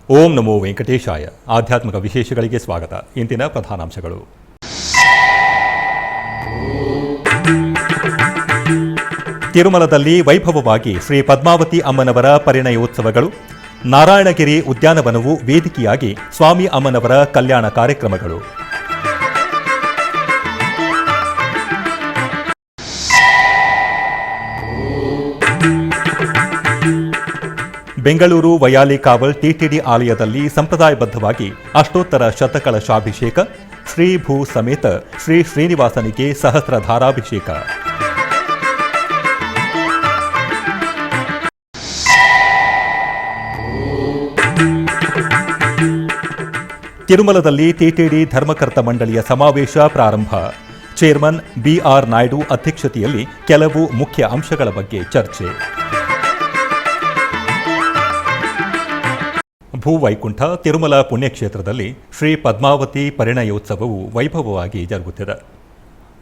ಓಂ ನಮೋ ವೆಂಕಟೇಶಾಯ. ಆಧ್ಯಾತ್ಮಿಕ ವಿಶೇಷಗಳಿಗೆ ಸ್ವಾಗತ. ಇಂದಿನ ಪ್ರಧಾನಾಂಶಗಳು. ತಿರುಮಲದಲ್ಲಿ ವೈಭವವಾಗಿ ಶ್ರೀ ಪದ್ಮಾವತಿ ಅಮ್ಮನವರ ಪರಿಣಯೋತ್ಸವಗಳು. ನಾರಾಯಣಗಿರಿ ಉದ್ಯಾನವನವು ವೇದಿಕೆಯಾಗಿ ಸ್ವಾಮಿ ಅಮ್ಮನವರ ಕಲ್ಯಾಣ ಕಾರ್ಯಕ್ರಮಗಳು. ಬೆಂಗಳೂರು ವಯಾಲಿ ಕಾವಲ್ ಟಿಟಿಡಿ ಆಲಯದಲ್ಲಿ ಸಂಪ್ರದಾಯಬದ್ಧವಾಗಿ ಅಷ್ಟೋತ್ತರ ಶತಕಲಶಾಭಿಷೇಕ. ಶ್ರೀ ಭೂ ಸಮೇತ ಶ್ರೀ ಶ್ರೀನಿವಾಸನಿಗೆ ಸಹಸ್ರಧಾರಾಭಿಷೇಕ. ತಿರುಮಲದಲ್ಲಿ ಟಿಟಿಡಿ ಧರ್ಮಕರ್ತ ಮಂಡಳಿಯ ಸಮಾವೇಶ ಪ್ರಾರಂಭ. ಚೇರ್ಮನ್ ಬಿಆರ್ ನಾಯ್ಡು ಅಧ್ಯಕ್ಷತೆಯಲ್ಲಿ ಕೆಲವು ಮುಖ್ಯ ಅಂಶಗಳ ಬಗ್ಗೆ ಚರ್ಚೆ. ಭೂವೈಕುಂಠ ತಿರುಮಲ ಪುಣ್ಯಕ್ಷೇತ್ರದಲ್ಲಿ ಶ್ರೀ ಪದ್ಮಾವತಿ ಪರಿಣಯೋತ್ಸವವು ವೈಭವವಾಗಿ ಜರುಗುತ್ತಿದೆ.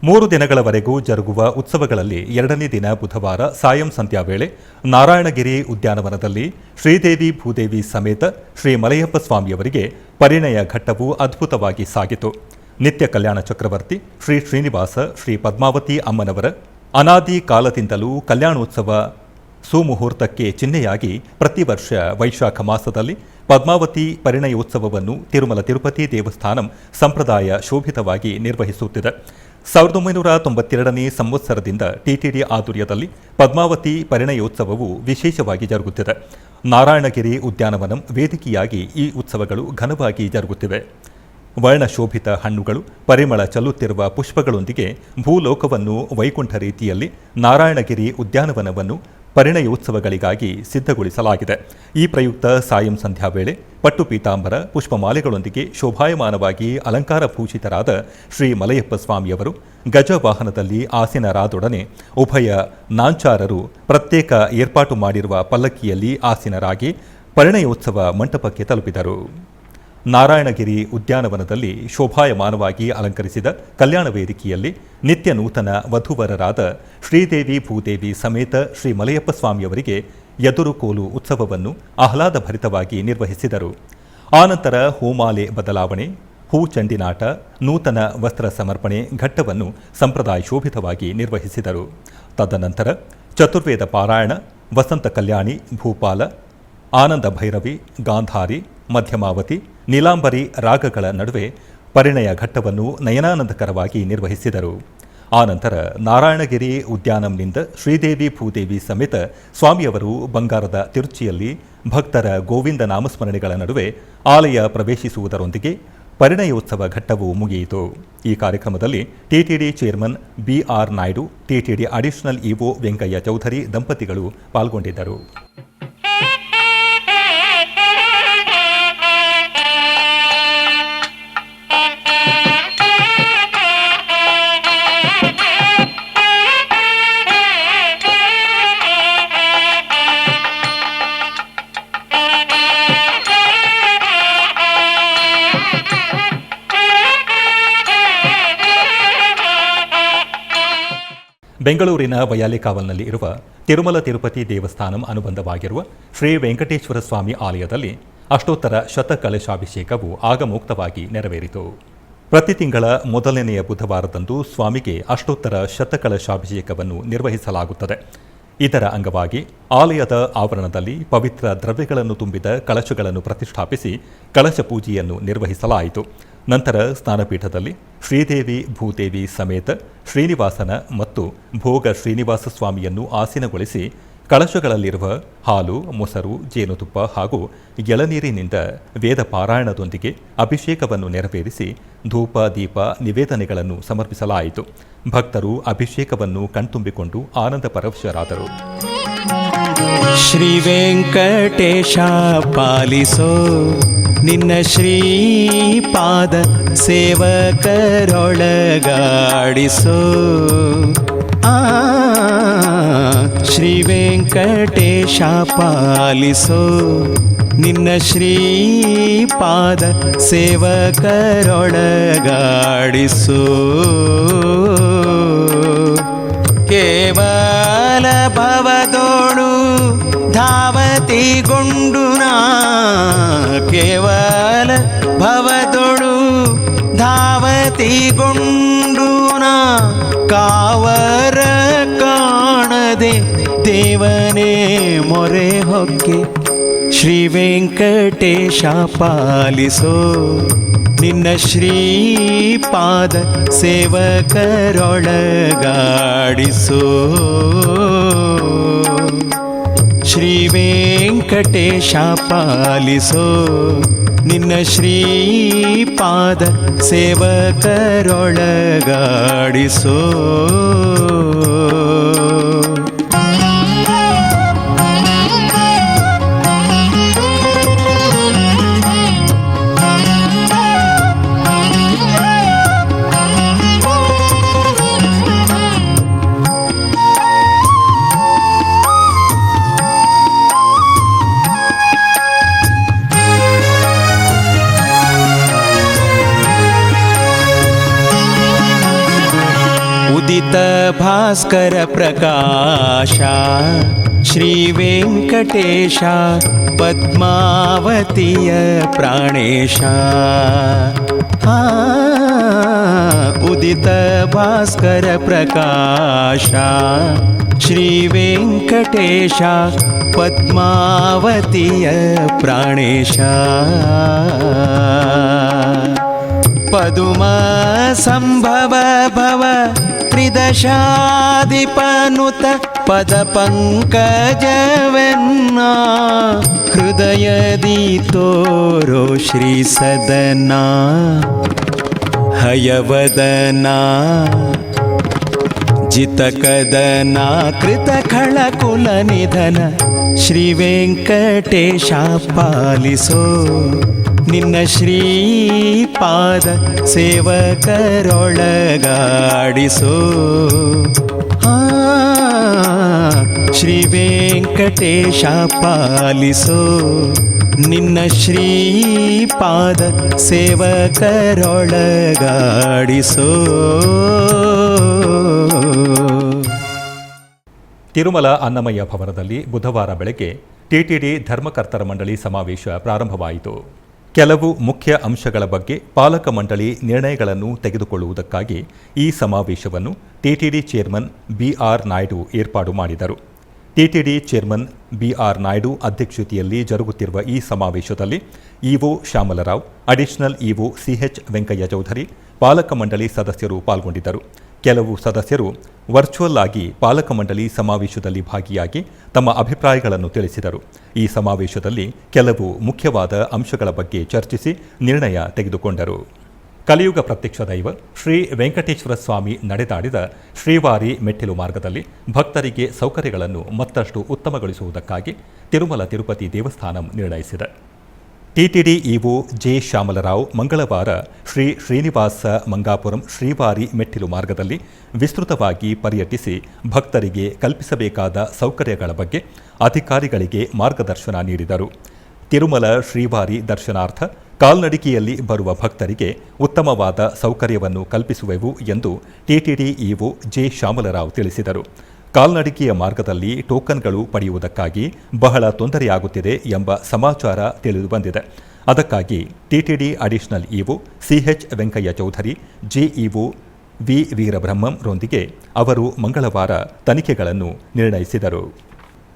3 ದಿನಗಳವರೆಗೂ ಜರುಗುವ ಉತ್ಸವಗಳಲ್ಲಿ 2ನೇ ದಿನ ಬುಧವಾರ ಸಾಯಂ ಸಂಧ್ಯಾ ವೇಳೆ ನಾರಾಯಣಗಿರಿ ಉದ್ಯಾನವನದಲ್ಲಿ ಶ್ರೀದೇವಿ ಭೂದೇವಿ ಸಮೇತ ಶ್ರೀ ಮಲಯಪ್ಪ ಸ್ವಾಮಿಯವರಿಗೆ ಪರಿಣಯ ಘಟ್ಟವು ಅದ್ಭುತವಾಗಿ ಸಾಗಿತು. ನಿತ್ಯ ಕಲ್ಯಾಣ ಚಕ್ರವರ್ತಿ ಶ್ರೀ ಶ್ರೀನಿವಾಸ ಶ್ರೀ ಪದ್ಮಾವತಿ ಅಮ್ಮನವರ ಅನಾದಿ ಕಾಲದಿಂದಲೂ ಕಲ್ಯಾಣೋತ್ಸವ ಸುಮುಹೂರ್ತಕ್ಕೆ ಚಿಹ್ನೆಯಾಗಿ ಪ್ರತಿ ವರ್ಷ ವೈಶಾಖ ಮಾಸದಲ್ಲಿ ಪದ್ಮಾವತಿ ಪರಿಣಯೋತ್ಸವವನ್ನು ತಿರುಮಲ ತಿರುಪತಿ ದೇವಸ್ಥಾನಂ ಸಂಪ್ರದಾಯ ಶೋಭಿತವಾಗಿ ನಿರ್ವಹಿಸುತ್ತಿದೆ. 1992ನೇ ಸಂವತ್ಸರದಿಂದ ಟಿಟಿಡಿ ಆಧ್ವರ್ಯದಲ್ಲಿ ಪದ್ಮಾವತಿ ಪರಿಣಯೋತ್ಸವವು ವಿಶೇಷವಾಗಿ ಜರುಗುತ್ತಿದೆ. ನಾರಾಯಣಗಿರಿ ಉದ್ಯಾನವನಂ ವೇದಿಕೆಯಾಗಿ ಈ ಉತ್ಸವಗಳು ಘನವಾಗಿ ಜರುಗುತ್ತಿವೆ. ವರ್ಣಶೋಭಿತ ಹಣ್ಣುಗಳು, ಪರಿಮಳ ಚೆಲ್ಲುತ್ತಿರುವ ಪುಷ್ಪಗಳೊಂದಿಗೆ ಭೂಲೋಕವನ್ನು ವೈಕುಂಠ ರೀತಿಯಲ್ಲಿ ನಾರಾಯಣಗಿರಿ ಉದ್ಯಾನವನವನ್ನು ಪರಿಣಯೋತ್ಸವಗಳಿಗಾಗಿ ಸಿದ್ಧಗೊಳಿಸಲಾಗಿದೆ. ಈ ಪ್ರಯುಕ್ತ ಸಾಯಂ ಸಂಧ್ಯಾ ವೇಳೆ ಪಟ್ಟು ಪೀತಾಂಬರ ಪುಷ್ಪಮಾಲೆಗಳೊಂದಿಗೆ ಶೋಭಾಯಮಾನವಾಗಿ ಅಲಂಕಾರ ಭೂಷಿತರಾದ ಶ್ರೀ ಮಲಯಪ್ಪ ಸ್ವಾಮಿಯವರು ಗಜವಾಹನದಲ್ಲಿ ಆಸೀನರಾದೊಡನೆ ಉಭಯ ನಾಂಚಾರರು ಪ್ರತ್ಯೇಕ ಏರ್ಪಾಟು ಮಾಡಿರುವ ಪಲ್ಲಕ್ಕಿಯಲ್ಲಿ ಆಸೀನರಾಗಿ ಪರಿಣಯೋತ್ಸವ ಮಂಟಪಕ್ಕೆ ತಲುಪಿದರು. ನಾರಾಯಣಗಿರಿ ಉದ್ಯಾನವನದಲ್ಲಿ ಶೋಭಾಯಮಾನವಾಗಿ ಅಲಂಕರಿಸಿದ ಕಲ್ಯಾಣ ವೇದಿಕೆಯಲ್ಲಿ ನಿತ್ಯ ನೂತನ ವಧುವರರಾದ ಶ್ರೀದೇವಿ ಭೂದೇವಿ ಸಮೇತ ಶ್ರೀ ಮಲಯಪ್ಪ ಸ್ವಾಮಿಯವರಿಗೆ ಎದುರುಕೋಲು ಉತ್ಸವವನ್ನು ಆಹ್ಲಾದಭರಿತವಾಗಿ ನಿರ್ವಹಿಸಿದರು. ಆನಂತರ ಹೂಮಾಲೆ ಬದಲಾವಣೆ, ಹೂ ಚಂಡಿನಾಟ, ನೂತನ ವಸ್ತ್ರ ಸಮರ್ಪಣೆ ಘಟ್ಟವನ್ನು ಸಂಪ್ರದಾಯ ಶೋಭಿತವಾಗಿ ನಿರ್ವಹಿಸಿದರು. ತದನಂತರ ಚತುರ್ವೇದ ಪಾರಾಯಣ, ವಸಂತ ಕಲ್ಯಾಣಿ, ಭೂಪಾಲ, ಆನಂದ ಭೈರವಿ, ಗಾಂಧಾರಿ, ಮಧ್ಯಮಾವತಿ, ನೀಲಾಂಬರಿ ರಾಗಗಳ ನಡುವೆ ಪರಿಣಯ ಘಟ್ಟವನ್ನು ನಯನಾನಂದಕರವಾಗಿ ನಿರ್ವಹಿಸಿದರು. ಆನಂತರ ನಾರಾಯಣಗಿರಿ ಉದ್ಯಾನಂನಿಂದ ಶ್ರೀದೇವಿ ಭೂದೇವಿ ಸಮೇತ ಸ್ವಾಮಿಯವರು ಬಂಗಾರದ ತಿರುಚಿಯಲ್ಲಿ ಭಕ್ತರ ಗೋವಿಂದ ನಾಮಸ್ಮರಣೆಗಳ ನಡುವೆ ಆಲಯ ಪ್ರವೇಶಿಸುವುದರೊಂದಿಗೆ ಪರಿಣಯೋತ್ಸವ ಘಟ್ಟವು ಮುಗಿಯಿತು. ಈ ಕಾರ್ಯಕ್ರಮದಲ್ಲಿ TTD chairman BR Naidu, TTD additional EO Venkaiah Chowdary ದಂಪತಿಗಳು ಪಾಲ್ಗೊಂಡಿದ್ದರು. ಬೆಂಗಳೂರಿನ ವಯಾಲಿ ಕಾವಲ್ನಲ್ಲಿ ಇರುವ ತಿರುಮಲ ತಿರುಪತಿ ದೇವಸ್ಥಾನಂ ಅನುಬಂಧವಾಗಿರುವ ಶ್ರೀ ವೆಂಕಟೇಶ್ವರ ಸ್ವಾಮಿ ಆಲಯದಲ್ಲಿ ಅಷ್ಟೋತ್ತರ ಶತಕಲಶಾಭಿಷೇಕವು ಆಗಮೋಕ್ತವಾಗಿ ನೆರವೇರಿತು. ಪ್ರತಿ ತಿಂಗಳ ಮೊದಲನೆಯ ಬುಧವಾರದಂದು ಸ್ವಾಮಿಗೆ ಅಷ್ಟೋತ್ತರ ಶತಕಲಶಾಭಿಷೇಕವನ್ನು ನಿರ್ವಹಿಸಲಾಗುತ್ತದೆ. ಇದರ ಅಂಗವಾಗಿ ಆಲಯದ ಆವರಣದಲ್ಲಿ ಪವಿತ್ರ ದ್ರವ್ಯಗಳನ್ನು ತುಂಬಿದ ಕಳಶಗಳನ್ನು ಪ್ರತಿಷ್ಠಾಪಿಸಿ ಕಳಶ ಪೂಜೆಯನ್ನು ನಿರ್ವಹಿಸಲಾಯಿತು. ನಂತರ ಸ್ನಾನಪೀಠದಲ್ಲಿ ಶ್ರೀದೇವಿ ಭೂದೇವಿ ಸಮೇತ ಶ್ರೀನಿವಾಸನ ಮತ್ತು ಭೋಗ ಶ್ರೀನಿವಾಸ ಸ್ವಾಮಿಯನ್ನು ಆಸೀನಗೊಳಿಸಿ ಕಳಶಗಳಲ್ಲಿರುವ ಹಾಲು, ಮೊಸರು, ಜೇನುತುಪ್ಪ ಹಾಗೂ ಎಳನೀರಿನಿಂದ ವೇದ ಪಾರಾಯಣದೊಂದಿಗೆ ಅಭಿಷೇಕವನ್ನು ನೆರವೇರಿಸಿ ಧೂಪ ದೀಪ ನಿವೇದನೆಗಳನ್ನು ಸಮರ್ಪಿಸಲಾಯಿತು. ಭಕ್ತರು ಅಭಿಷೇಕವನ್ನು ಕಣ್ತುಂಬಿಕೊಂಡು ಆನಂದ ಪರವಶರಾದರು. ಶ್ರೀ ವೆಂಕಟೇಶ ಪಾಲಿಸೋ ನಿನ್ನ ಶ್ರೀಪಾದ ಸೇವಕರೊಳಗಾಡಿಸೋ. ಶ್ರೀ ವೆಂಕಟೇಶ ಪಾಲಿಸೋ ನಿನ್ನ ಶ್ರೀಪಾದ ಸೇವಕರೊಳಗಾಡಿಸೋ. ಕೇವಲ ಭವದೋಳು ಧಾವತಿಗೊಂಡುನಾ ಕೇವಲ ಭವದೊಳು ಧಾವತಿಗೊಂಡುನಾ ಕಾವರ ಕಾಣದೆ ದೇವನೇ ಮೊರೆ ಹೊಕ್ಕೆ ಶ್ರೀ ವೆಂಕಟೇಶ ಪಾಲಿಸೋ ನಿನ್ನ ಶ್ರೀಪಾದ ಸೇವಕರೊಳಗಾಡಿಸೋ ಶ್ರೀ ವೆಂಕಟೇಶ ಪಾಲಿಸೋ ನಿನ್ನ ಶ್ರೀಪಾದ ಸೇವಕರೊಳಗಾಡಿಸೋ ಉದಿತ ಭಾಸ್ಕರ ಪ್ರಕಾಶ ಶ್ರೀ ವೆಂಕಟೇಶ ಪದ್ಮಾವತಿಯ ಪ್ರಾಣೇಶ ಉದಿತ ಭಾಸ್ಕರ ಪ್ರಕಾಶ ಶ್ರೀ ವೆಂಕಟೇಶ ಪದ್ಮಾವತಿಯ ಪ್ರಾಣೇಶ ಪದುಮ ಸಂಭವ ಭವ ತ್ರಿದಶಾಧಿಪನುತ ಪದ ಪಂಕಜವೆನ್ನ ಹೃದಯದಿ ತೋರೋ ಶ್ರೀ ಸದನ ಹಯವದನ ಜಿತಕದನ ಕೃತ ಖಳ ಕುಲ ನಿಧನ ಶ್ರೀ ವೆಂಕಟೇಶ ಪಾಲಿಸೋ ನಿನ್ನ ಶ್ರೀಪಾದ ಸೇವಕರೊಳಗಾಡಿಸೋ ಶ್ರೀ ವೆಂಕಟೇಶ ಪಾಲಿಸೋ ನಿನ್ನ ಶ್ರೀಪಾದ ಸೇವಕರೊಳಗಾಡಿಸೋ ತಿರುಮಲ ಅನ್ನಮಯ್ಯ ಭವನದಲ್ಲಿ ಬುಧವಾರ ಬೆಳಗ್ಗೆ ಟಿಟಿಡಿ ಧರ್ಮಕರ್ತರ ಮಂಡಳಿ ಸಮಾವೇಶ ಪ್ರಾರಂಭವಾಯಿತು. ಕೆಲವು ಮುಖ್ಯ ಅಂಶಗಳ ಬಗ್ಗೆ ಪಾಲಕ ಮಂಡಳಿ ನಿರ್ಣಯಗಳನ್ನು ತೆಗೆದುಕೊಳ್ಳುವುದಕ್ಕಾಗಿ ಈ ಸಮಾವೇಶವನ್ನು ಟಿಟಿಡಿ ಚೇರ್ಮನ್ ಬಿಆರ್ ನಾಯ್ಡು ಏರ್ಪಾಡು ಮಾಡಿದರು. ಟಿಟಿಡಿ ಚೇರ್ಮನ್ ಬಿಆರ್ ನಾಯ್ಡು ಅಧ್ಯಕ್ಷತೆಯಲ್ಲಿ ಜರುಗುತ್ತಿರುವ ಈ ಸಮಾವೇಶದಲ್ಲಿ EO Shyamalarao, additional EO CH Venkaiah Chowdary, ಪಾಲಕ ಮಂಡಳಿ ಸದಸ್ಯರು ಪಾಲ್ಗೊಂಡಿದ್ದರು. ಕೆಲವು ಸದಸ್ಯರು ವರ್ಚುವಲ್ ಆಗಿ ಪಾಲಕ ಮಂಡಳಿ ಸಮಾವೇಶದಲ್ಲಿ ಭಾಗಿಯಾಗಿ ತಮ್ಮ ಅಭಿಪ್ರಾಯಗಳನ್ನು ತಿಳಿಸಿದರು. ಈ ಸಮಾವೇಶದಲ್ಲಿ ಕೆಲವು ಮುಖ್ಯವಾದ ಅಂಶಗಳ ಬಗ್ಗೆ ಚರ್ಚಿಸಿ ನಿರ್ಣಯ ತೆಗೆದುಕೊಂಡರು. ಕಲಿಯುಗ ಪ್ರತ್ಯಕ್ಷ ದೈವ ಶ್ರೀ ವೆಂಕಟೇಶ್ವರ ಸ್ವಾಮಿ ನಡೆದಾಡಿದ ಶ್ರೀವಾರಿ ಮೆಟ್ಟಿಲು ಮಾರ್ಗದಲ್ಲಿ ಭಕ್ತರಿಗೆ ಸೌಕರ್ಯಗಳನ್ನು ಮತ್ತಷ್ಟು ಉತ್ತಮಗೊಳಿಸುವುದಕ್ಕಾಗಿ ತಿರುಮಲ ತಿರುಪತಿ ದೇವಸ್ಥಾನ ನಿರ್ಣಯಿಸಿದೆ. ಟಿಟಿಡಿ ಇಒ ಜೆ ಶ್ಯಾಮಲರಾವ್ ಮಂಗಳವಾರ ಶ್ರೀ ಶ್ರೀನಿವಾಸ ಮಂಗಾಪುರಂ ಶ್ರೀವಾರಿ ಮೆಟ್ಟಿಲು ಮಾರ್ಗದಲ್ಲಿ ವಿಸ್ತೃತವಾಗಿ ಪರ್ಯಟಿಸಿ ಭಕ್ತರಿಗೆ ಕಲ್ಪಿಸಬೇಕಾದ ಸೌಕರ್ಯಗಳ ಬಗ್ಗೆ ಅಧಿಕಾರಿಗಳಿಗೆ ಮಾರ್ಗದರ್ಶನ ನೀಡಿದರು. ತಿರುಮಲ ಶ್ರೀವಾರಿ ದರ್ಶನಾರ್ಥ ಕಾಲ್ನಡಿಗೆಯಲ್ಲಿ ಬರುವ ಭಕ್ತರಿಗೆ ಉತ್ತಮವಾದ ಸೌಕರ್ಯವನ್ನು ಕಲ್ಪಿಸುವೆವು ಎಂದು ಟಿಟಿಡಿ ಇಒ ಜೆ ಶ್ಯಾಮಲರಾವ್ ತಿಳಿಸಿದರು. ಕಾಲ್ನಡಿಗೆಯ ಮಾರ್ಗದಲ್ಲಿ ಟೋಕನ್ಗಳು ಪಡೆಯುವುದಕ್ಕಾಗಿ ಬಹಳ ತೊಂದರೆಯಾಗುತ್ತಿದೆ ಎಂಬ ಸಮಾಚಾರ ತಿಳಿದುಬಂದಿದೆ. ಅದಕ್ಕಾಗಿ TTD additional EO CH Venkaiah Chowdary, JEO V ವೀರಬ್ರಹ್ಮಂರೊಂದಿಗೆ ಅವರು ಮಂಗಳವಾರ ತನಿಖೆಗಳನ್ನು ನಿರ್ಣಯಿಸಿದರು.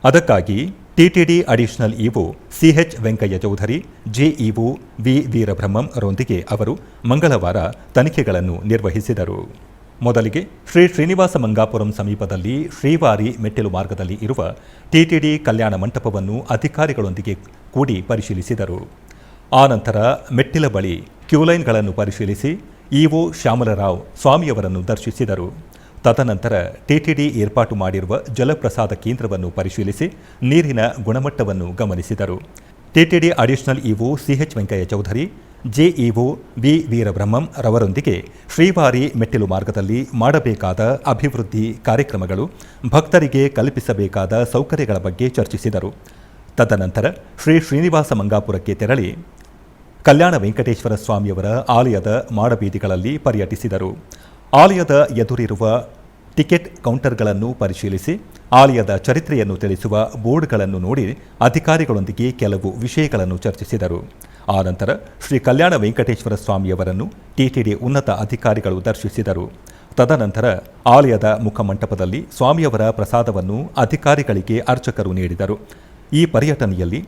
ಅದಕ್ಕಾಗಿ TTD additional EO CH Venkaiah Chowdary, JEO V ವೀರಬ್ರಹ್ಮಂರೊಂದಿಗೆ ಅವರು ಮಂಗಳವಾರ ತನಿಖೆಗಳನ್ನು ನಿರ್ವಹಿಸಿದರು. ಮೊದಲಿಗೆ ಶ್ರೀ ಶ್ರೀನಿವಾಸ ಮಂಗಾಪುರಂ ಸಮೀಪದಲ್ಲಿ ಶ್ರೀವಾರಿ ಮೆಟ್ಟಿಲು ಮಾರ್ಗದಲ್ಲಿ ಇರುವ ಟಿಟಿಡಿ ಕಲ್ಯಾಣ ಮಂಟಪವನ್ನು ಅಧಿಕಾರಿಗಳೊಂದಿಗೆ ಕೂಡಿ ಪರಿಶೀಲಿಸಿದರು. ಆನಂತರ ಮೆಟ್ಟಿಲ ಬಳಿ ಕ್ಯೂಲೈನ್ಗಳನ್ನು ಪರಿಶೀಲಿಸಿ ಇಒ ಶ್ಯಾಮಲರಾವ್ ಸ್ವಾಮಿಯವರನ್ನು ದರ್ಶಿಸಿದರು. ತದನಂತರ ಟಿಟಿಡಿ ಏರ್ಪಾಟು ಮಾಡಿರುವ ಜಲಪ್ರಸಾದ ಕೇಂದ್ರವನ್ನು ಪರಿಶೀಲಿಸಿ ನೀರಿನ ಗುಣಮಟ್ಟವನ್ನು ಗಮನಿಸಿದರು. TTD additional EO CH Venkaiah Chowdary, JEO V Veerabrahmam ರವರೊಂದಿಗೆ ಶ್ರೀವಾರಿ ಮೆಟ್ಟಿಲು ಮಾರ್ಗದಲ್ಲಿ ಮಾಡಬೇಕಾದ ಅಭಿವೃದ್ಧಿ ಕಾರ್ಯಕ್ರಮಗಳು, ಭಕ್ತರಿಗೆ ಕಲ್ಪಿಸಬೇಕಾದ ಸೌಕರ್ಯಗಳ ಬಗ್ಗೆ ಚರ್ಚಿಸಿದರು. ತದನಂತರ ಶ್ರೀ ಶ್ರೀನಿವಾಸ ಮಂಗಾಪುರಕ್ಕೆ ತೆರಳಿ ಕಲ್ಯಾಣ ವೆಂಕಟೇಶ್ವರ ಸ್ವಾಮಿಯವರ ಆಲಯದ ಮಾಡಬೀದಿಗಳಲ್ಲಿ ಪರ್ಯಟಿಸಿದರು. ಆಲಯದ ಎದುರಿರುವ ಟಿಕೆಟ್ ಕೌಂಟರ್ಗಳನ್ನು ಪರಿಶೀಲಿಸಿ ಆಲಯದ ಚರಿತ್ರೆಯನ್ನು ತಿಳಿಸುವ ಬೋರ್ಡ್ಗಳನ್ನು ನೋಡಿ ಅಧಿಕಾರಿಗಳೊಂದಿಗೆ ಕೆಲವು ವಿಷಯಗಳನ್ನು ಚರ್ಚಿಸಿದರು. ಆನಂತರ ಶ್ರೀ ಕಲ್ಯಾಣ ವೆಂಕಟೇಶ್ವರ ಸ್ವಾಮಿಯವರನ್ನು ಟಿಟಿಡಿ ಉನ್ನತ ಅಧಿಕಾರಿಗಳು ದರ್ಶಿಸಿದರು. ತದನಂತರ ಆಲಯದ ಮುಖಮಂಟಪದಲ್ಲಿ ಸ್ವಾಮಿಯವರ ಪ್ರಸಾದವನ್ನು ಅಧಿಕಾರಿಗಳಿಗೆ ಅರ್ಚಕರು ನೀಡಿದರು. ಈ ಪರ್ಯಟನೆಯಲ್ಲಿ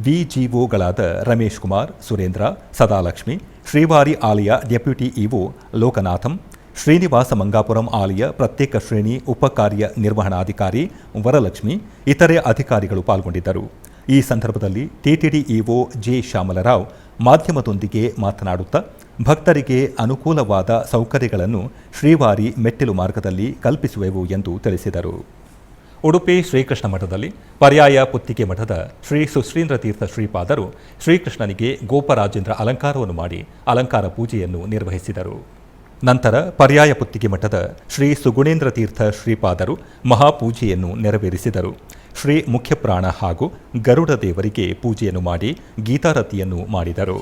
ವಿಜಿಒಗಳಾದ ರಮೇಶ್ ಕುಮಾರ್, ಸುರೇಂದ್ರ, ಸದಾಲಕ್ಷ್ಮಿ, ಶ್ರೀವಾರಿ ಆಲಯ ಡೆಪ್ಯೂಟಿ ಇಒ ಲೋಕನಾಥಂ, ಶ್ರೀನಿವಾಸ ಮಂಗಾಪುರಂ ಆಲಯ ಪ್ರತ್ಯೇಕ ಶ್ರೇಣಿ ಉಪಕಾರ್ಯ ನಿರ್ವಹಣಾಧಿಕಾರಿ ವರಲಕ್ಷ್ಮಿ, ಇತರೆ ಅಧಿಕಾರಿಗಳು ಪಾಲ್ಗೊಂಡಿದ್ದರು. ಈ ಸಂದರ್ಭದಲ್ಲಿ ಟಿಟಿಡಿ ಇಒ ಜೆ ಶ್ಯಾಮಲರಾವ್ ಮಾಧ್ಯಮದೊಂದಿಗೆ ಮಾತನಾಡುತ್ತಾ ಭಕ್ತರಿಗೆ ಅನುಕೂಲವಾದ ಸೌಕರ್ಯಗಳನ್ನು ಶ್ರೀವಾರಿ ಮೆಟ್ಟಿಲು ಮಾರ್ಗದಲ್ಲಿ ಕಲ್ಪಿಸುವೆವು ಎಂದು ತಿಳಿಸಿದರು. ಉಡುಪಿ ಶ್ರೀಕೃಷ್ಣ ಮಠದಲ್ಲಿ ಪರ್ಯಾಯ ಪುತ್ತಿಗೆ ಮಠದ ಶ್ರೀ ಸುಶ್ರೀಂದ್ರ ತೀರ್ಥ ಶ್ರೀಪಾದರು ಶ್ರೀಕೃಷ್ಣನಿಗೆ ಗೋಪರಾಜೇಂದ್ರ ಅಲಂಕಾರವನ್ನು ಮಾಡಿ ಅಲಂಕಾರ ಪೂಜೆಯನ್ನು ನಿರ್ವಹಿಸಿದರು. ನಂತರ ಪರ್ಯಾಯ ಪುತ್ತಿಗೆ ಮಠದ ಶ್ರೀ ಸುಗುಣೇಂದ್ರ ತೀರ್ಥ ಶ್ರೀಪಾದರು ಮಹಾಪೂಜೆಯನ್ನು ನೆರವೇರಿಸಿದರು. ಶ್ರೀ ಮುಖ್ಯಪ್ರಾಣ ಹಾಗೂ ಗರುಡ ದೇವರಿಗೆ ಪೂಜೆಯನ್ನು ಮಾಡಿ ಗೀತಾರತಿಯನ್ನು ಮಾಡಿದರು.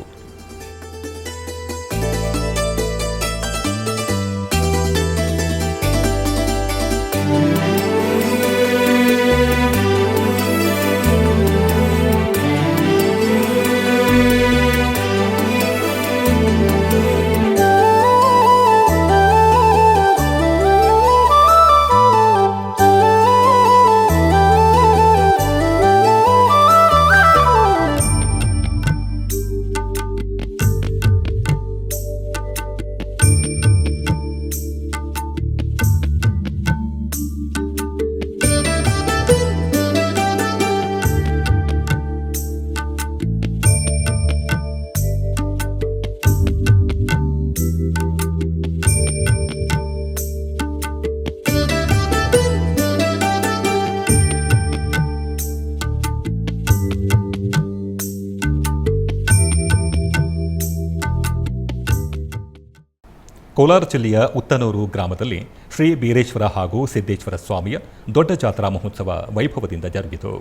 ಕೋಲಾರ ಜಿಲ್ಲೆಯ ಉತ್ತನೂರು ಗ್ರಾಮದಲ್ಲಿ ಶ್ರೀ ಬೀರೇಶ್ವರ ಹಾಗೂ ಸಿದ್ದೇಶ್ವರ ಸ್ವಾಮಿಯ ದೊಡ್ಡ ಜಾತ್ರಾ ಮಹೋತ್ಸವ ವೈಭವದಿಂದ ಜರುಗಿತು.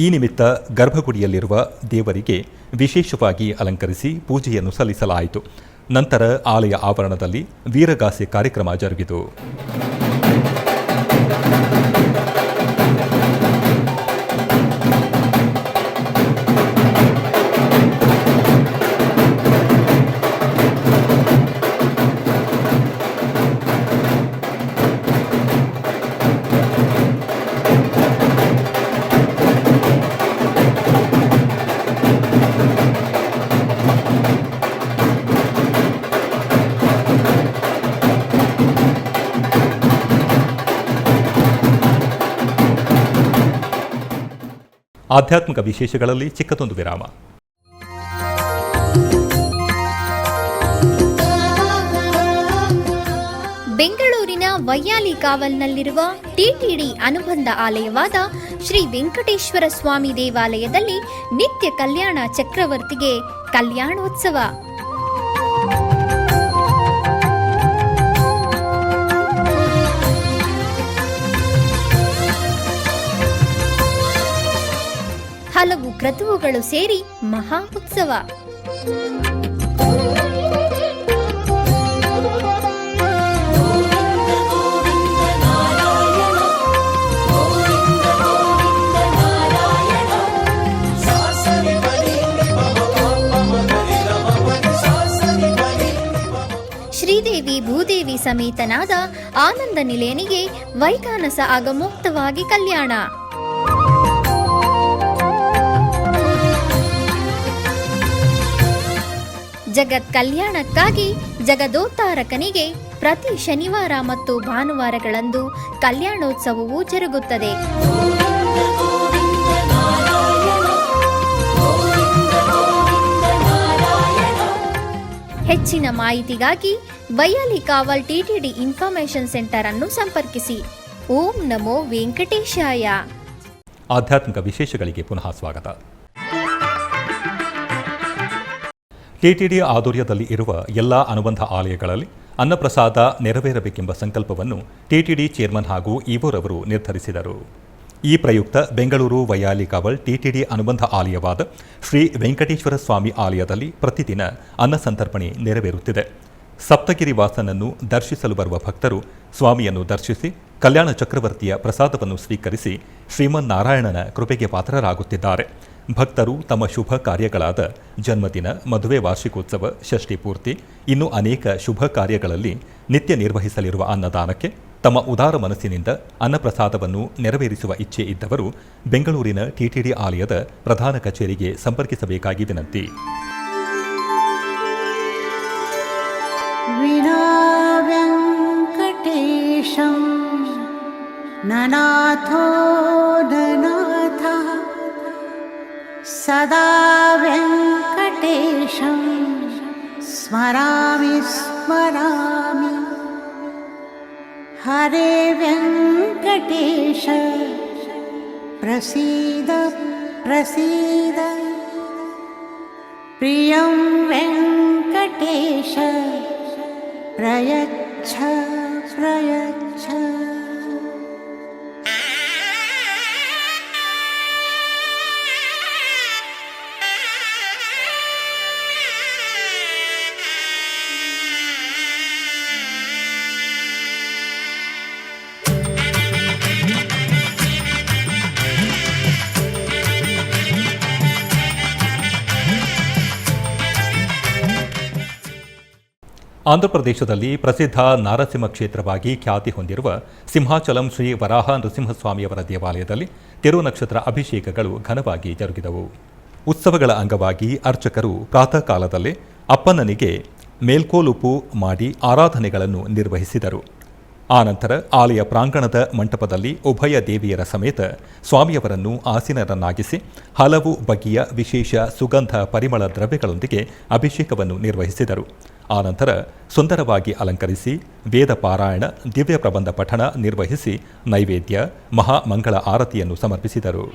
ಈ ನಿಮಿತ್ತ ಗರ್ಭಗುಡಿಯಲ್ಲಿರುವ ದೇವರಿಗೆ ವಿಶೇಷವಾಗಿ ಅಲಂಕರಿಸಿ ಪೂಜೆಯನ್ನು ಸಲ್ಲಿಸಲಾಯಿತು. ನಂತರ ಆಲಯ ಆವರಣದಲ್ಲಿ ವೀರಗಾಸೆ ಕಾರ್ಯಕ್ರಮ ಜರುಗಿತು. ಆಧ್ಯಾತ್ಮಿಕ ವಿಶೇಷಗಳಲ್ಲಿ ಚಿಕ್ಕದೊಂದು ವಿರಾಮ. ಬೆಂಗಳೂರಿನ ವೈಯಾಲಿ ಕಾವಲ್ನಲ್ಲಿರುವ ಟಿಟಿಡಿ ಅನುಬಂಧ ಆಲಯವಾದ ಶ್ರೀ ವೆಂಕಟೇಶ್ವರ ಸ್ವಾಮಿ ದೇವಾಲಯದಲ್ಲಿ ನಿತ್ಯ ಕಲ್ಯಾಣ ಚಕ್ರವರ್ತಿಗೆ ಕಲ್ಯಾಣೋತ್ಸವ. ಹಲವು ಕ್ರತುವುಗಳು ಸೇರಿ ಮಹಾ ಉತ್ಸವ. ಶ್ರೀದೇವಿ ಭೂದೇವಿ ಸಮೇತನಾದ ಆನಂದ ನಿಲಯನಿಗೆ ವೈಖಾನಸ ಆಗಮೋಕ್ತವಾಗಿ ಕಲ್ಯಾಣ. ಜಗತ್ ಕಲ್ಯಾಣಕ್ಕಾಗಿ ಜಗದೋತ್ತಾರಕನಿಗೆ ಪ್ರತಿ ಶನಿವಾರ ಮತ್ತು ಭಾನುವಾರಗಳಂದು ಕಲ್ಯಾಣೋತ್ಸವವು ಜರುಗುತ್ತದೆ. ಹೆಚ್ಚಿನ ಮಾಹಿತಿಗಾಗಿ ವೈಯಾಲಿ ಕಾವಲ್ ಟಿಟಿಡಿ ಇನ್ಫಾರ್ಮೇಶನ್ ಸೆಂಟರ್ ಅನ್ನು ಸಂಪರ್ಕಿಸಿ. ಓಂ ನಮೋ ವೆಂಕಟೇಶಾಯ. ಆಧ್ಯಾತ್ಮಿಕ ವಿಶೇಷಗಳಿಗೆ ಪುನಃ ಸ್ವಾಗತ. ಟಿಟಿಡಿ ಆಧ್ವರ್ಯದಲ್ಲಿ ಇರುವ ಎಲ್ಲ ಅನುಬಂಧ ಆಲಯಗಳಲ್ಲಿ ಅನ್ನಪ್ರಸಾದ ನೆರವೇರಬೇಕೆಂಬ ಸಂಕಲ್ಪವನ್ನು ಟಿಟಿಡಿ ಚೇರ್ಮನ್ ಹಾಗೂ ಇಒರವರು ನಿರ್ಧರಿಸಿದರು. ಈ ಪ್ರಯುಕ್ತ ಬೆಂಗಳೂರು ವೈಯಾಲಿ ಕಾವಲ್ ಟಿಟಿಡಿ ಅನುಬಂಧ ಆಲಯವಾದ ಶ್ರೀ ವೆಂಕಟೇಶ್ವರ ಸ್ವಾಮಿ ಆಲಯದಲ್ಲಿ ಪ್ರತಿದಿನ ಅನ್ನ ಸಂತರ್ಪಣೆ ನೆರವೇರುತ್ತಿದೆ. ಸಪ್ತಗಿರಿ ವಾಸನನ್ನು ದರ್ಶಿಸಲು ಬರುವ ಭಕ್ತರು ಸ್ವಾಮಿಯನ್ನು ದರ್ಶಿಸಿ ಕಲ್ಯಾಣ ಚಕ್ರವರ್ತಿಯ ಪ್ರಸಾದವನ್ನು ಸ್ವೀಕರಿಸಿ ಶ್ರೀಮನ್ನಾರಾಯಣನ ಕೃಪೆಗೆ ಪಾತ್ರರಾಗುತ್ತಿದ್ದಾರೆ. ಭಕ್ತರು ತಮ್ಮ ಶುಭ ಕಾರ್ಯಗಳಾದ ಜನ್ಮದಿನ, ಮದುವೆ, ವಾರ್ಷಿಕೋತ್ಸವ, ಷಷ್ಠಿ ಪೂರ್ತಿ, ಇನ್ನೂ ಅನೇಕ ಶುಭ ಕಾರ್ಯಗಳಲ್ಲಿ ನಿತ್ಯ ನಿರ್ವಹಿಸಲಿರುವ ಅನ್ನದಾನಕ್ಕೆ ತಮ್ಮ ಉದಾರ ಮನಸ್ಸಿನಿಂದ ಅನ್ನಪ್ರಸಾದವನ್ನು ನೆರವೇರಿಸುವ ಇಚ್ಛೆ ಇದ್ದವರು ಬೆಂಗಳೂರಿನ ಟಿಟಿಡಿ ಆಲಯದ ಪ್ರಧಾನ ಕಚೇರಿಗೆ ಸಂಪರ್ಕಿಸಬೇಕಾಗಿ ವಿನಂತಿ. ವಿನಾ ವೆಂಕಟೇಶಂ ನನಾಥೋ ನನಾಥಃ ಸದಾ ವೆಂಕಟೇಶಂ ಸ್ಮರಾಮಿ ಸ್ಮರಾಮಿ. ಹರೇ ವೆಂಕಟೇಶ ಪ್ರಸೀದ ಪ್ರಸೀದ. ಪ್ರಿಯಂ ವೆಂಕಟೇಶ ಪ್ರಯಚ್ಛ ಪ್ರಯಚ್ಛ. ಆಂಧ್ರಪ್ರದೇಶದಲ್ಲಿ ಪ್ರಸಿದ್ಧ ನಾರಸಿಂಹ ಕ್ಷೇತ್ರವಾಗಿ ಖ್ಯಾತಿ ಹೊಂದಿರುವ ಸಿಂಹಾಚಲಂ ಶ್ರೀ ವರಾಹ ನೃಸಿಂಹಸ್ವಾಮಿಯವರ ದೇವಾಲಯದಲ್ಲಿ ತಿರುನಕ್ಷತ್ರ ಅಭಿಷೇಕಗಳು ಘನವಾಗಿ ಜರುಗಿದವು. ಉತ್ಸವಗಳ ಅಂಗವಾಗಿ ಅರ್ಚಕರು ಪ್ರಾತಃ ಕಾಲದಲ್ಲೇ ಅಪ್ಪನನಿಗೆ ಮೇಲ್ಕೋಲುಪು ಮಾಡಿ ಆರಾಧನೆಗಳನ್ನು ನಿರ್ವಹಿಸಿದರು. ಆನಂತರ ಆಲಯ ಪ್ರಾಂಗಣದ ಮಂಟಪದಲ್ಲಿ ಉಭಯ ದೇವಿಯರ ಸಮೇತ ಸ್ವಾಮಿಯವರನ್ನು ಆಸೀನರನ್ನಾಗಿಸಿ ಹಲವು ಬಗೆಯ ವಿಶೇಷ ಸುಗಂಧ ಪರಿಮಳ ದ್ರವ್ಯಗಳೊಂದಿಗೆ ಅಭಿಷೇಕವನ್ನು ನಿರ್ವಹಿಸಿದರು. ಆನಂತರ ಸುಂದರವಾಗಿ ಅಲಂಕರಿಸಿ ವೇದ ಪಾರಾಯಣ, ದಿವ್ಯ ಪ್ರಬಂಧ ಪಠಣ ನಿರ್ವಹಿಸಿ ನೈವೇದ್ಯ, ಮಹಾಮಂಗಳ ಆರತಿಯನ್ನು ಸಮರ್ಪಿಸಿದರು.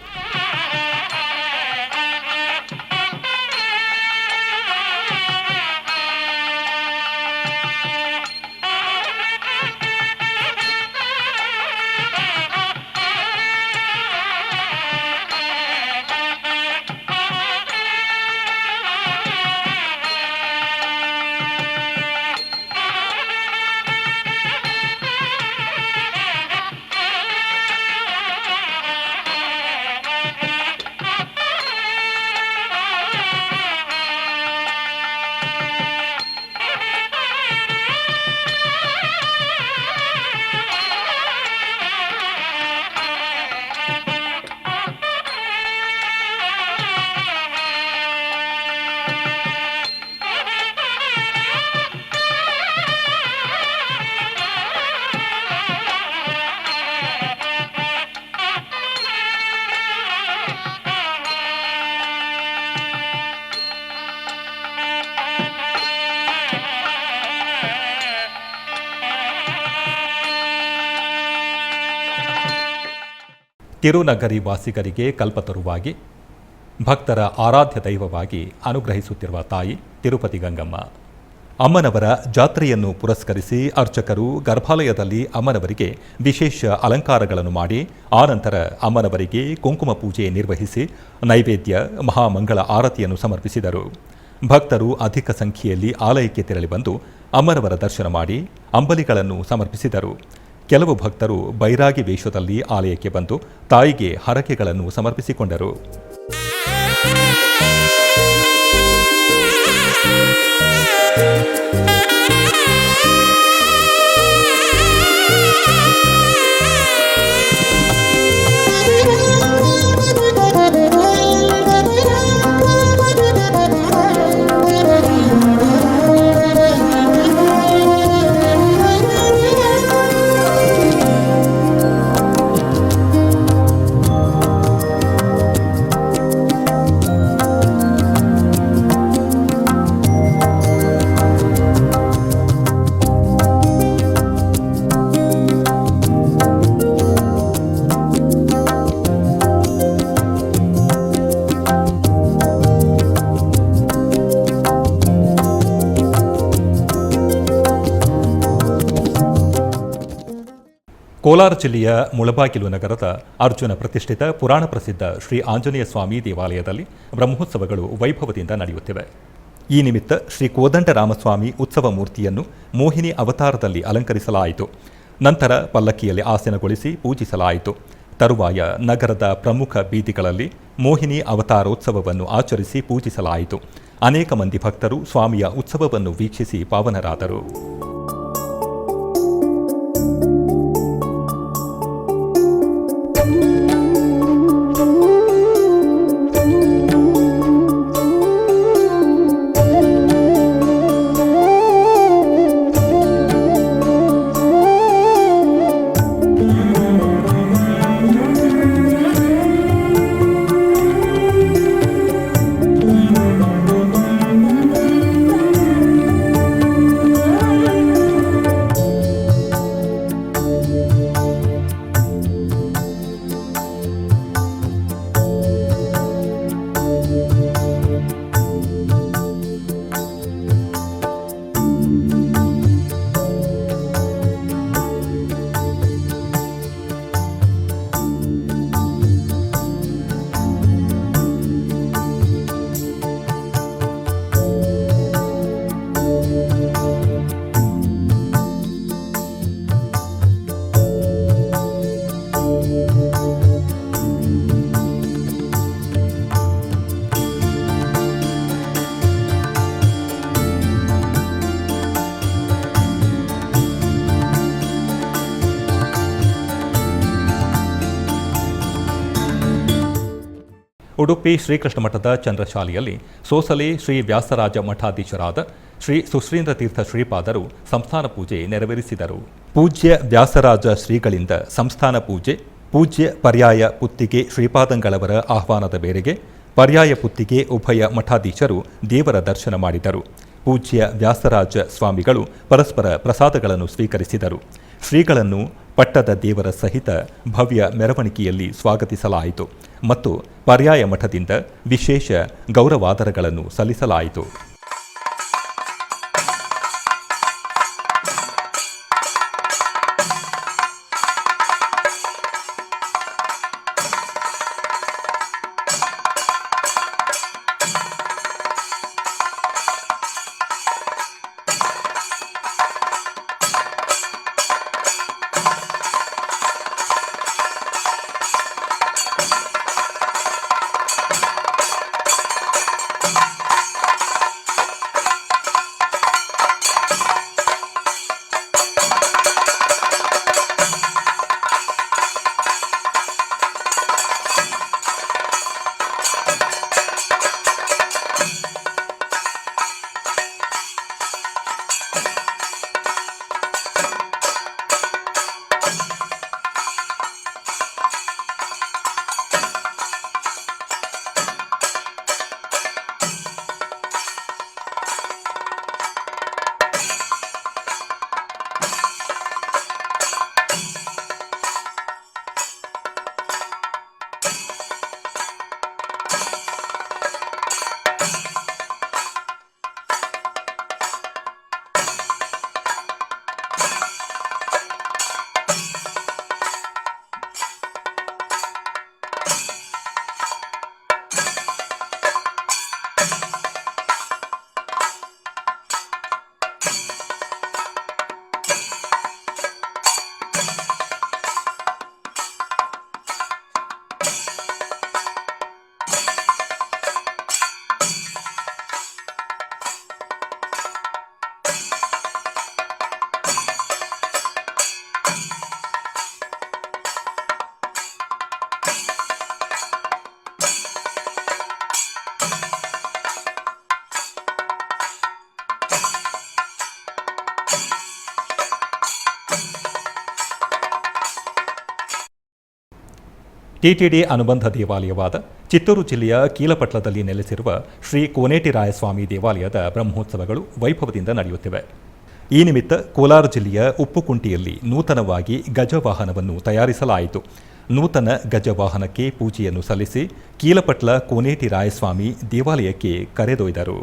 ತಿರುನಗರಿ ವಾಸಿಗರಿಗೆ ಕಲ್ಪತರುವಾಗಿ ಭಕ್ತರ ಆರಾಧ್ಯ ದೈವವಾಗಿ ಅನುಗ್ರಹಿಸುತ್ತಿರುವ ತಾಯಿ ತಿರುಪತಿ ಗಂಗಮ್ಮ. ಅಮ್ಮನವರ ಜಾತ್ರೆಯನ್ನು ಪುರಸ್ಕರಿಸಿ ಅರ್ಚಕರು ಗರ್ಭಾಲಯದಲ್ಲಿ ಅಮ್ಮನವರಿಗೆ ವಿಶೇಷ ಅಲಂಕಾರಗಳನ್ನು ಮಾಡಿ ಆನಂತರ ಅಮ್ಮನವರಿಗೆ ಕುಂಕುಮ ಪೂಜೆ ನಿರ್ವಹಿಸಿ ನೈವೇದ್ಯ, ಮಹಾಮಂಗಳ ಆರತಿಯನ್ನು ಸಮರ್ಪಿಸಿದರು. ಭಕ್ತರು ಅಧಿಕ ಸಂಖ್ಯೆಯಲ್ಲಿ ಆಲಯಕ್ಕೆ ತೆರಳಿ ಬಂದು ಅಮ್ಮನವರ ದರ್ಶನ ಮಾಡಿ ಅಂಬಲಿಗಳನ್ನು ಸಮರ್ಪಿಸಿದರು. ಕೆಲವು ಭಕ್ತರು ಬೈರಾಗಿ ವೇಷದಲ್ಲಿ ಆಲಯಕ್ಕೆ ಬಂದು ತಾಯಿಗೆ ಹರಕೆಗಳನ್ನು ಸಮರ್ಪಿಸಿಕೊಂಡರು. ಕೋಲಾರ ಜಿಲ್ಲೆಯ ಮುಳಬಾಗಿಲು ನಗರದ ಅರ್ಜುನ ಪ್ರತಿಷ್ಠಿತ ಪುರಾಣ ಪ್ರಸಿದ್ಧ ಶ್ರೀ ಆಂಜನೇಯ ಸ್ವಾಮಿ ದೇವಾಲಯದಲ್ಲಿ ಬ್ರಹ್ಮೋತ್ಸವಗಳು ವೈಭವದಿಂದ ನಡೆಯುತ್ತಿವೆ. ಈ ನಿಮಿತ್ತ ಶ್ರೀ ಕೋದಂಡರಾಮಸ್ವಾಮಿ ಉತ್ಸವ ಮೂರ್ತಿಯನ್ನು ಮೋಹಿನಿ ಅವತಾರದಲ್ಲಿ ಅಲಂಕರಿಸಲಾಯಿತು. ನಂತರ ಪಲ್ಲಕ್ಕಿಯಲ್ಲಿ ಆಸನಗೊಳಿಸಿ ಪೂಜಿಸಲಾಯಿತು. ತರುವಾಯ ನಗರದ ಪ್ರಮುಖ ಬೀದಿಗಳಲ್ಲಿ ಮೋಹಿನಿ ಅವತಾರೋತ್ಸವವನ್ನು ಆಚರಿಸಿ ಪೂಜಿಸಲಾಯಿತು. ಅನೇಕ ಮಂದಿ ಭಕ್ತರು ಸ್ವಾಮಿಯ ಉತ್ಸವವನ್ನು ವೀಕ್ಷಿಸಿ ಪಾವನರಾದರು. ಉಡುಪಿ ಶ್ರೀಕೃಷ್ಣ ಮಠದ ಚಂದ್ರಶಾಲೆಯಲ್ಲಿ ಸೋಸಲೆ ಶ್ರೀ ವ್ಯಾಸರಾಜ ಮಠಾಧೀಶರಾದ ಶ್ರೀ ಸುಶ್ರೀಂದ್ರ ತೀರ್ಥ ಶ್ರೀಪಾದರು ಸಂಸ್ಥಾನ ಪೂಜೆ ನೆರವೇರಿಸಿದರು. ಪೂಜ್ಯ ವ್ಯಾಸರಾಜ ಶ್ರೀಗಳಿಂದ ಸಂಸ್ಥಾನ ಪೂಜೆ, ಪೂಜ್ಯ ಪರ್ಯಾಯ ಪುತ್ತಿಗೆ ಶ್ರೀಪಾದಂಗಳವರ ಆಹ್ವಾನದ ಮೇರೆಗೆ ಪರ್ಯಾಯ ಪುತ್ತಿಗೆ ಉಭಯ ಮಠಾಧೀಶರು ದೇವರ ದರ್ಶನ ಮಾಡಿದರು. ಪೂಜ್ಯ ವ್ಯಾಸರಾಜ ಸ್ವಾಮಿಗಳು ಪರಸ್ಪರ ಪ್ರಸಾದಗಳನ್ನು ಸ್ವೀಕರಿಸಿದರು. ಶ್ರೀಗಳನ್ನು ಪಟ್ಟದ ದೇವರ ಸಹಿತ ಭವ್ಯ ಮೆರವಣಿಗೆಯಲ್ಲಿ ಸ್ವಾಗತಿಸಲಾಯಿತು ಮತ್ತು ಪರ್ಯಾಯ ಮಠದಿಂದ ವಿಶೇಷ ಗೌರವಾದರಗಳನ್ನು ಸಲ್ಲಿಸಲಾಯಿತು. ಟಿಟಿಡಿ ಅನುಬಂಧ ದೇವಾಲಯವಾದ ಚಿತ್ತೂರು ಜಿಲ್ಲೆಯ ಕೀಲಪಟ್ಲದಲ್ಲಿ ನೆಲೆಸಿರುವ ಶ್ರೀ ಕೋನೇಟಿರಾಯಸ್ವಾಮಿ ದೇವಾಲಯದ ಬ್ರಹ್ಮೋತ್ಸವಗಳು ವೈಭವದಿಂದ ನಡೆಯುತ್ತಿವೆ. ಈ ನಿಮಿತ್ತ ಕೋಲಾರ ಜಿಲ್ಲೆಯ ಉಪ್ಪುಕುಂಟಿಯಲ್ಲಿ ನೂತನವಾಗಿ ಗಜವಾಹನವನ್ನು ತಯಾರಿಸಲಾಯಿತು. ನೂತನ ಗಜವಾಹನಕ್ಕೆ ಪೂಜೆಯನ್ನು ಸಲ್ಲಿಸಿ ಕೀಲಪಟ್ಲ ಕೋನೇಟಿರಾಯಸ್ವಾಮಿ ದೇವಾಲಯಕ್ಕೆ ಕರೆದೊಯ್ದರು.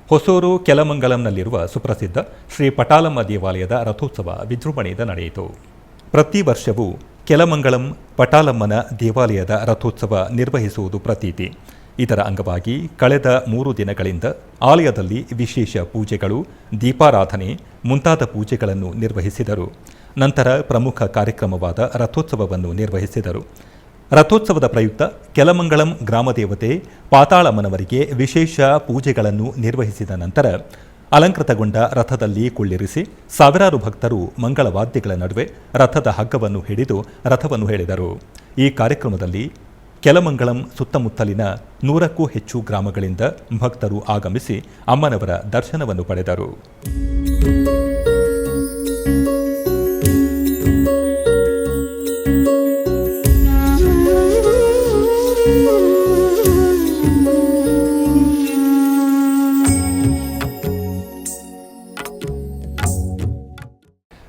ಹೊಸೂರು ಕೆಲಮಂಗಲಂನಲ್ಲಿರುವ ಸುಪ್ರಸಿದ್ಧ ಶ್ರೀ ಪಟಾಲಮ್ಮ ದೇವಾಲಯದ ರಥೋತ್ಸವ ವಿಜೃಂಭಣೆಯಿಂದ ನಡೆಯಿತು. ಪ್ರತಿ ವರ್ಷವೂ ಕೆಲಮಂಗಲಂ ಪಟಾಲಮ್ಮನ ದೇವಾಲಯದ ರಥೋತ್ಸವ ನಿರ್ವಹಿಸುವುದು ಪ್ರತೀತಿ. ಇದರ ಅಂಗವಾಗಿ ಕಳೆದ 3 ದಿನಗಳಿಂದ ಆಲಯದಲ್ಲಿ ವಿಶೇಷ ಪೂಜೆಗಳು, ದೀಪಾರಾಧನೆ ಮುಂತಾದ ಪೂಜೆಗಳನ್ನು ನಿರ್ವಹಿಸಿದರು. ನಂತರ ಪ್ರಮುಖ ಕಾರ್ಯಕ್ರಮವಾದ ರಥೋತ್ಸವವನ್ನು ನಿರ್ವಹಿಸಿದರು. ರಥೋತ್ಸವದ ಪ್ರಯುಕ್ತ ಕೆಲಮಂಗಲಂ ಗ್ರಾಮದೇವತೆ ಪಾತಾಳಮ್ಮನವರಿಗೆ ವಿಶೇಷ ಪೂಜೆಗಳನ್ನು ನಿರ್ವಹಿಸಿದ ನಂತರ ಅಲಂಕೃತಗೊಂಡ ರಥದಲ್ಲಿ ಕುಳ್ಳಿರಿಸಿ ಸಾವಿರಾರು ಭಕ್ತರು ಮಂಗಳವಾದ್ಯಗಳ ನಡುವೆ ರಥದ ಹಗ್ಗವನ್ನು ಹಿಡಿದು ರಥವನ್ನು ಎಳೆದರು. ಈ ಕಾರ್ಯಕ್ರಮದಲ್ಲಿ ಕೆಲಮಂಗಲಂ ಸುತ್ತಮುತ್ತಲಿನ 100ಕ್ಕೂ ಹೆಚ್ಚು ಗ್ರಾಮಗಳಿಂದ ಭಕ್ತರು ಆಗಮಿಸಿ ಅಮ್ಮನವರ ದರ್ಶನವನ್ನು ಪಡೆದರು.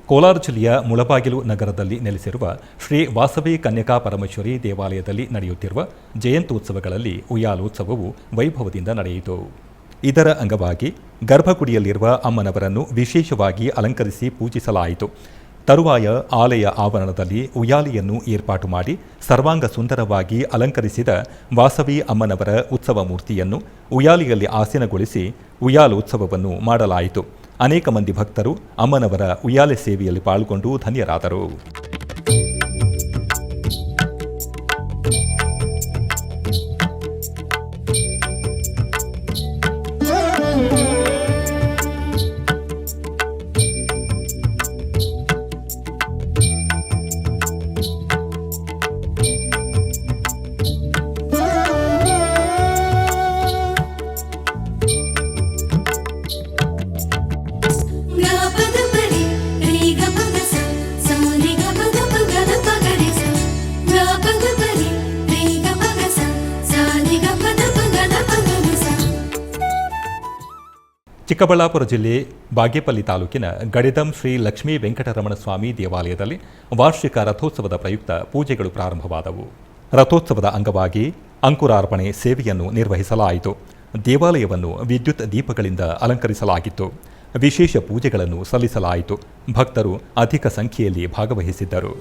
ಕೋಲಾರ ಜಿಲ್ಲೆಯ ಮುಳಬಾಗಿಲು ನಗರದಲ್ಲಿ ನೆಲೆಸಿರುವ ಶ್ರೀ ವಾಸವಿ ಕನ್ಯಕಾ ಪರಮೇಶ್ವರಿ ದೇವಾಲಯದಲ್ಲಿ ನಡೆಯುತ್ತಿರುವ ಜಯಂತ್ಯೋತ್ಸವಗಳಲ್ಲಿ ಉಯ್ಯಾಲೋತ್ಸವವು ವೈಭವದಿಂದ ನಡೆಯಿತು. ಇದರ ಅಂಗವಾಗಿ ಗರ್ಭಗುಡಿಯಲ್ಲಿರುವ ಅಮ್ಮನವರನ್ನು ವಿಶೇಷವಾಗಿ ಅಲಂಕರಿಸಿ ಪೂಜಿಸಲಾಯಿತು. ತರುವಾಯ ಆಲಯ ಆವರಣದಲ್ಲಿ ಉಯ್ಯಾಲೆಯನ್ನು ಏರ್ಪಾಟು ಮಾಡಿ ಸರ್ವಾಂಗ ಸುಂದರವಾಗಿ ಅಲಂಕರಿಸಿದ ವಾಸವಿ ಅಮ್ಮನವರ ಉತ್ಸವ ಮೂರ್ತಿಯನ್ನು ಉಯ್ಯಾಲೆಯಲ್ಲಿ ಆಸೀನಗೊಳಿಸಿ ಉಯ್ಯಾಲೋತ್ಸವವನ್ನು ಮಾಡಲಾಯಿತು. ಅನೇಕ ಮಂದಿ ಭಕ್ತರು ಅಮ್ಮನವರ ಉಯ್ಯಾಲೆ ಸೇವೆಯಲ್ಲಿ ಪಾಲ್ಗೊಂಡು ಧನ್ಯರಾದರು. ಚಿಕ್ಕಬಳ್ಳಾಪುರ ಜಿಲ್ಲೆ ಬಾಗೇಪಲ್ಲಿ ತಾಲೂಕಿನ ಗಡಿದಂ ಶ್ರೀ ಲಕ್ಷ್ಮೀ ವೆಂಕಟರಮಣ ಸ್ವಾಮಿ ದೇವಾಲಯದಲ್ಲಿ ವಾರ್ಷಿಕ ರಥೋತ್ಸವದ ಪ್ರಯುಕ್ತ ಪೂಜೆಗಳು ಪ್ರಾರಂಭವಾದವು. ರಥೋತ್ಸವದ ಅಂಗವಾಗಿ ಅಂಕುರಾರ್ಪಣೆ ಸೇವೆಯನ್ನು ನಿರ್ವಹಿಸಲಾಯಿತು. ದೇವಾಲಯವನ್ನು ವಿದ್ಯುತ್ ದೀಪಗಳಿಂದ ಅಲಂಕರಿಸಲಾಗಿತ್ತು. ವಿಶೇಷ ಪೂಜೆಗಳನ್ನು ಸಲ್ಲಿಸಲಾಯಿತು. ಭಕ್ತರು ಅಧಿಕ ಸಂಖ್ಯೆಯಲ್ಲಿ ಭಾಗವಹಿಸಿದ್ದರು.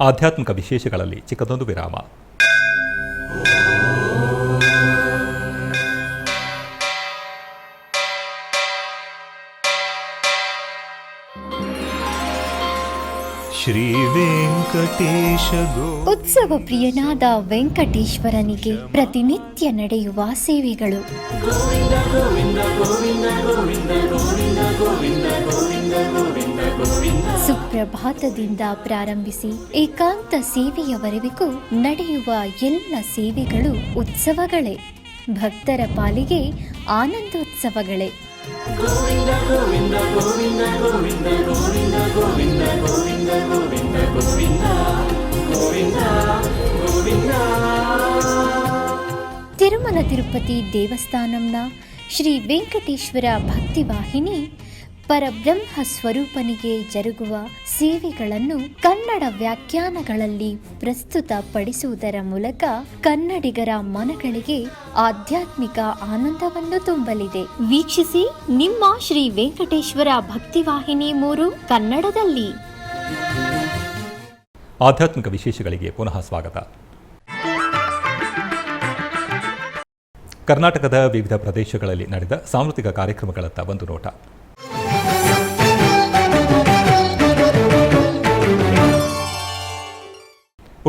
ಆಧ್ಯಾತ್ಮಿಕ ವಿಶೇಷಗಳಲ್ಲಿ ಚಿಕ್ಕದೊಂದು ವಿರಾಮ. ಶ್ರೀ ವೆಂಕಟೇಶ ಉತ್ಸವ ಪ್ರಿಯನಾದ ವೆಂಕಟೇಶ್ವರನಿಗೆ ಪ್ರತಿನಿತ್ಯ ನಡೆಯುವ ಸೇವೆಗಳು. ಸುಪ್ರಭಾತದಿಂದ ಪ್ರಾರಂಭಿಸಿ ಏಕಾಂತ ಸೇವೆಯವರೆಗೂ ನಡೆಯುವ ಎಲ್ಲ ಸೇವೆಗಳು ಉತ್ಸವಗಳೇ. ಭಕ್ತರ ಪಾಲಿಗೆ ಆನಂದೋತ್ಸವಗಳೇ. ತಿರುಮಲ ತಿರುಪತಿ ದೇವಸ್ಥಾನಂನ ಶ್ರೀ ವೆಂಕಟೇಶ್ವರ ಭಕ್ತಿವಾಹಿನಿ ಪರಬ್ರಹ್ಮ ಸ್ವರೂಪನಿಗೆ ಜರುಗುವ ಸೇವೆಗಳನ್ನು ಕನ್ನಡ ವ್ಯಾಖ್ಯಾನಗಳಲ್ಲಿ ಪ್ರಸ್ತುತಪಡಿಸುವುದರ ಮೂಲಕ ಕನ್ನಡಿಗರ ಮನಗಳಿಗೆ ಆಧ್ಯಾತ್ಮಿಕ ಆನಂದವನ್ನು ತುಂಬಲಿದೆ. ವೀಕ್ಷಿಸಿ ನಿಮ್ಮ ಶ್ರೀ ವೆಂಕಟೇಶ್ವರ ಭಕ್ತಿವಾಹಿನಿ 3 ಕನ್ನಡದಲ್ಲಿ. ಆಧ್ಯಾತ್ಮಿಕ ವಿಶೇಷಗಳಿಗೆ ಪುನಃ ಸ್ವಾಗತ. ಕರ್ನಾಟಕದ ವಿವಿಧ ಪ್ರದೇಶಗಳಲ್ಲಿ ನಡೆದ ಸಾಂಸ್ಕೃತಿಕ ಕಾರ್ಯಕ್ರಮಗಳತ್ತ ಒಂದು ನೋಟ.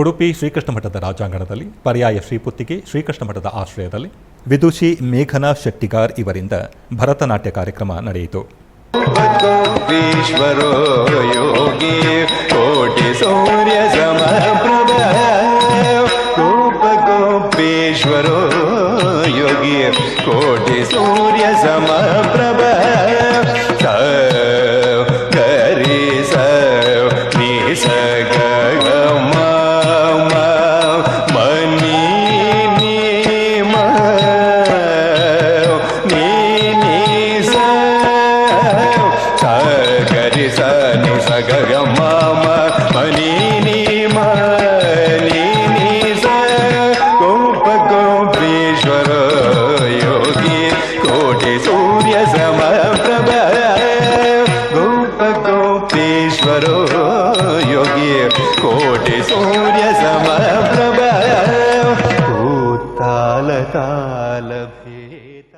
ಉಡುಪಿ ಶ್ರೀಕೃಷ್ಣ ಮಠದ ರಾಜಾಂಗಣದಲ್ಲಿ ಪರ್ಯಾಯ ಶ್ರೀಪುತ್ತಿಗೆ ಶ್ರೀಕೃಷ್ಣ ಮಠದ ಆಶ್ರಯದಲ್ಲಿ ವಿದುಷಿ ಮೇಘನಾ ಶೆಟ್ಟಿಗಾರ್ ಇವರಿಂದ ಭರತನಾಟ್ಯ ಕಾರ್ಯಕ್ರಮ ನಡೆಯಿತು. ईश्वरो योगी कोटि सूर्य समप्रभ गोपेश्वरो योगी कोटि सूर्य समप्रभ गरि स नि स ग म मनि नि म नि नि स गरि स नि स ग ग म म मनि नि म नि नि स गोपेश्वर योगी कोटि सूर्य समप्रभ गोपेश्वर योगी कोटि सूर्य समप्रभ भूताल ताल भेद.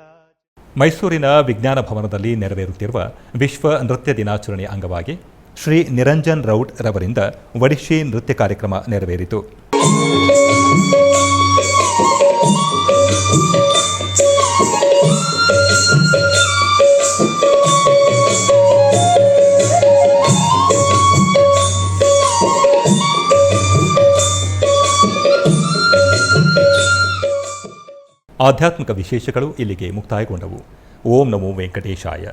ಮೈಸೂರಿನ ವಿಜ್ಞಾನ ಭವನದಲ್ಲಿ ನೆರವೇರುತ್ತಿರುವ ವಿಶ್ವ ನೃತ್ಯ ದಿನಾಚರಣೆಯ ಅಂಗವಾಗಿ ಶ್ರೀ ನಿರಂಜನ್ ರೌಡ್ ರವರಿಂದ ಒಡಿಶಿ ನೃತ್ಯ ಕಾರ್ಯಕ್ರಮ ನೆರವೇರಿತು. ಆಧ್ಯಾತ್ಮಿಕ ವಿಶೇಷಗಳು ಇಲ್ಲಿಗೆ ಮುಕ್ತಾಯಗೊಂಡವು. ಓಂ ನಮೋ ವೆಂಕಟೇಶಾಯ.